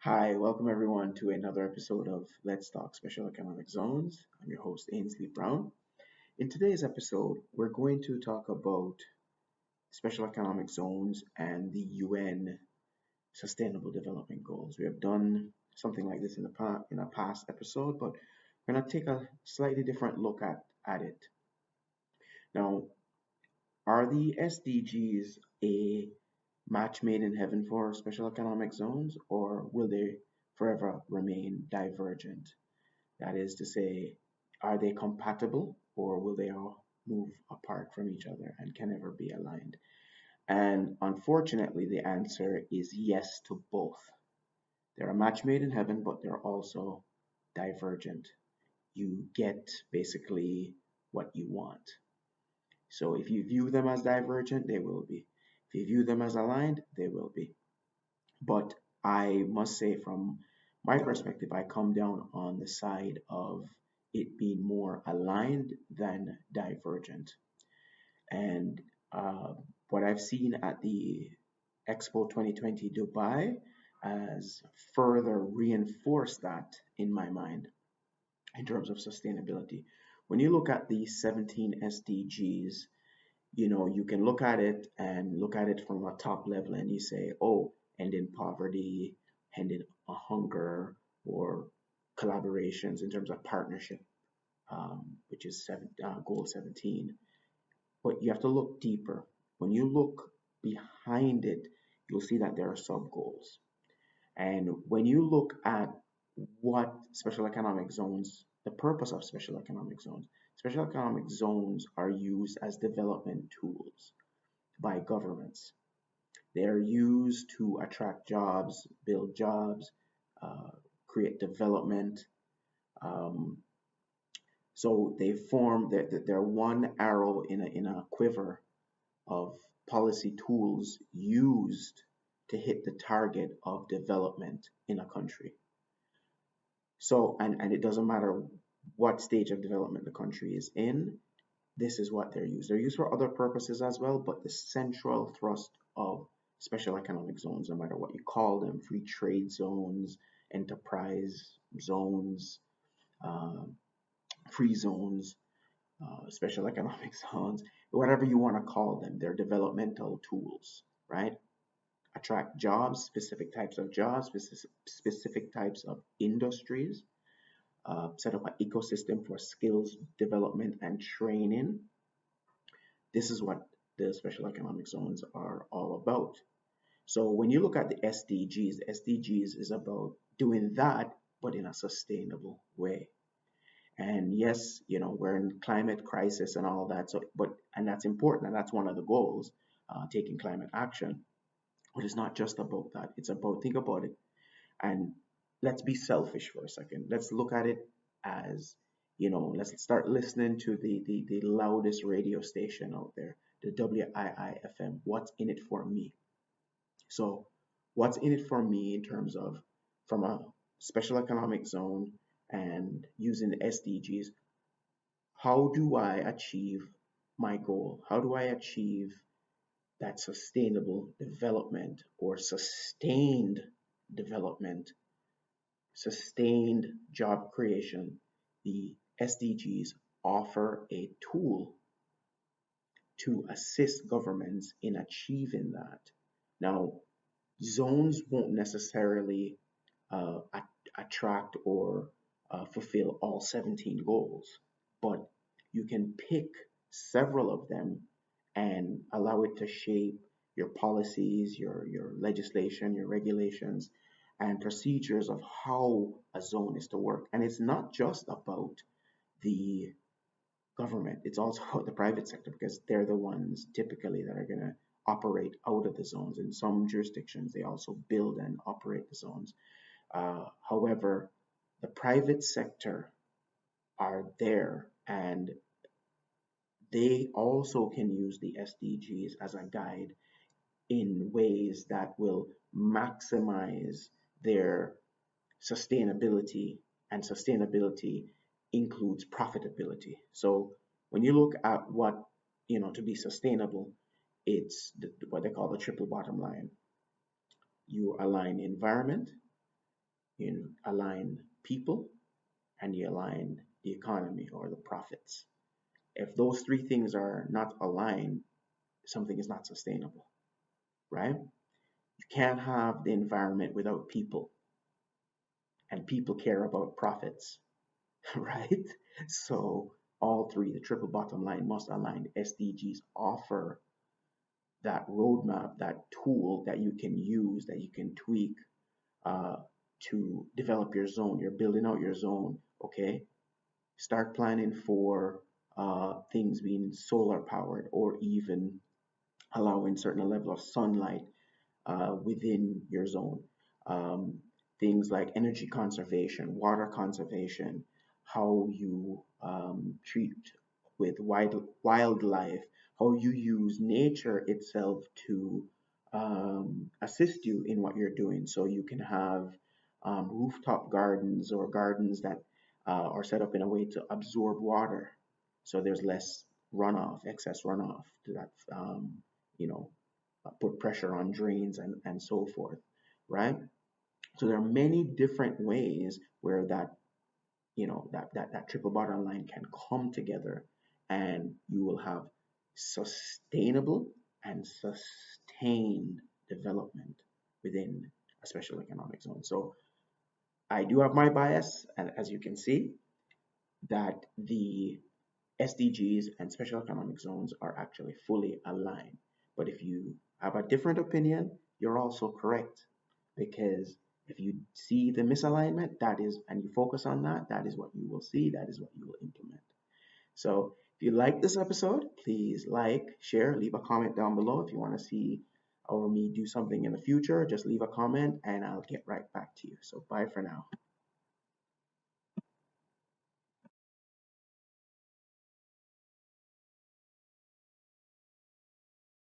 Hi, welcome everyone to another episode of Let's Talk Special Economic Zones. I'm your host, Ainsley Brown. In today's episode, we're going to talk about special economic zones and the UN Sustainable Development Goals. We have done something like this in a past episode, but we're going to take a slightly different look at it. Now, are the SDGs a match made in heaven for special economic zones, or will they forever remain divergent? That is to say, are they compatible, or will they all move apart from each other and can never be aligned? And unfortunately, the answer is yes to both. They're a match made in heaven, but they're also divergent. You get basically what you want. So if you view them as divergent, they will be. If you view them as aligned, they will be. But I must say, from my perspective, I come down on the side of it being more aligned than divergent. And what I've seen at the Expo 2020 Dubai has further reinforced that in my mind in terms of sustainability. When you look at the 17 SDGs, you can look at it from a top level and you say, oh, ending poverty, ending hunger, or collaborations in terms of partnership, which is goal 17. But you have to look deeper. When you look behind it, you'll see that there are sub goals. And when you look at what special economic zones, the purpose of special economic zones are used as development tools by governments. They're used to attract jobs, build jobs, uh, create development. Um, so they're one arrow in a quiver of policy tools used to hit the target of development in a country. So, and it doesn't matter what stage of development the country is in, this is what they're used. They're used for other purposes as well, but the central thrust of special economic zones, no matter what you call them, free trade zones, enterprise zones, uh, free zones, special economic zones, whatever you want to call them, they're developmental tools, right? Attract jobs, specific types of industries, set up an ecosystem for skills development and training. This is what the special economic zones are all about. So when you look at the SDGs is about doing that, but in a sustainable way. And yes, we're in climate crisis and all that. And that's important, and that's one of the goals, taking climate action. But it's not just about that. It's about, think about it, and let's be selfish for a second. Let's look at it as, let's start listening to the loudest radio station out there, the WIIFM. What's in it for me? So, what's in it for me in terms of from a special economic zone and using the SDGs? How do I achieve my goal? How do I achieve that sustainable development or sustained development, sustained job creation? The SDGs offer a tool to assist governments in achieving that. Now, zones won't necessarily attract or fulfill all 17 goals, but you can pick several of them and allow it to shape your policies, your legislation, your regulations, and procedures of how a zone is to work. And it's not just about the government, it's also about the private sector because they're the ones typically that are going to operate out of the zones. In some jurisdictions, they also build and operate the zones. However, the private sector are there and they also can use the SDGs as a guide in ways that will maximize their sustainability, and sustainability includes profitability. So when you look at what, to be sustainable, it's what they call the triple bottom line. You align environment, You align people and you align the economy or the profits. If those three things are not aligned, something is not sustainable, right? You can't have the environment without people, and people care about profits, right? So all three, the triple bottom line must align. SDGs offer that roadmap, that tool that you can use, that you can tweak uh, to develop your zone. You're building out your zone, okay? Start planning for things being solar powered or even allowing certain level of sunlight within your zone. Um, Things like energy conservation, water conservation, how you treat with wildlife, how you use nature itself to assist you in what you're doing. So you can have rooftop gardens or gardens that are set up in a way to absorb water. So there's less runoff, excess runoff that, you know, put pressure on drains and so forth, right? So there are many different ways where that triple bottom line can come together, and you will have sustainable and sustained development within a special economic zone. So I do have my bias, and as you can see, that the SDGs and special economic zones are actually fully aligned. But if you have a different opinion, you're also correct. Because if you see the misalignment, that is, and you focus on that, that is what you will see, that is what you will implement. So if you like this episode, please like, share, leave a comment down below. If you want to see or me do something in the future, just leave a comment and I'll get right back to you. So bye for now.